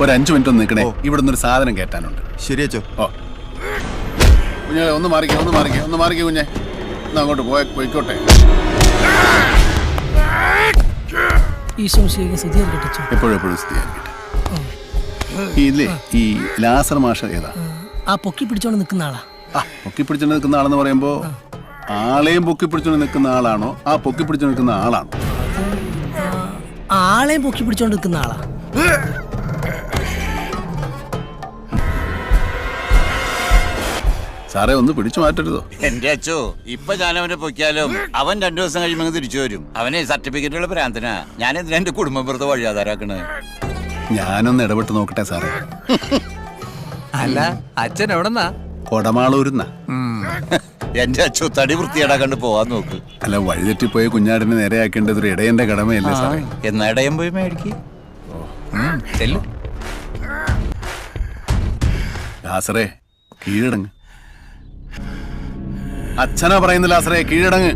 ഒരു 5 മിനിറ്റ് ഒന്ന് നിൽക്കണേ. ഇവിടെ നിന്ന് ഒരു സാധനം കയറ്റാനുണ്ട്. ശരി അച്ചോ. ഓ കുഞ്ഞെ ഒന്ന് മാറിക്കേ കുഞ്ഞെ. ഒന്ന് അങ്ങോട്ട് പോയിക്കോട്ടെ. എപ്പോഴും സ്ഥിതിയായിരിക്കട്ടെ. ഇല്ലേ ഈ ലാസർ മാഷ ഏതാ? ആ പൊക്കി പിടിച്ചോണ്ട് നിൽക്കുന്ന ആളാ. പൊക്കി പിടിച്ചോണ്ട് നിൽക്കുന്ന ആളെന്ന് പറയുമ്പോ ആളെയും പൊക്കി പിടിച്ചോണ്ട് നിൽക്കുന്ന ആളാണോ ആ പൊക്കി പിടിച്ചോണ്ട് നിൽക്കുന്ന ആളാണോ? ആളെയും പൊക്കി പിടിച്ചോണ്ട് നിൽക്കുന്ന ആളാ. സാറേ ഒന്ന് പിടിച്ചു മാറ്റരുതോ? എന്റെ അച്ചോ, ഇപ്പൊ ഞാൻ അവനെ പൊക്കിയാലും അവൻ 2 ദിവസം കഴിയുമ്പോൾ തിരിച്ചു വരും. അവനെ സർട്ടിഫിക്കറ്റുള്ള ഭ്രാന്തനാ. ഞാൻ എന്തിനാ എന്റെ കുടുംബം വെറുതെ വഴിയാധാരാക്കണേ? ഞാനൊന്ന് ഇടപെട്ട് നോക്കട്ടെ സാറേ. അല്ല അച്ഛൻ എവിടെന്നാ? കൊടമാളൂരുന്നാ. എന്റെ അച്ചോ, തടി വൃത്തിയേടാക്കണ്ട് പോവാൻ നോക്ക്. അല്ല വഴിതെറ്റിപ്പോയ കുഞ്ഞാടിനെ നേരെയാക്കേണ്ടത് ഒരു ഇടയന്റെ കടമയല്ലേ സാറേ? എന്നാ ഇടയം പോയി മേടിക്ക്. ലാസറേ കീഴടങ്ങ്. അച്ഛനാ പറയുന്നില്ല ലാസറേ, കീഴടങ്ങ്.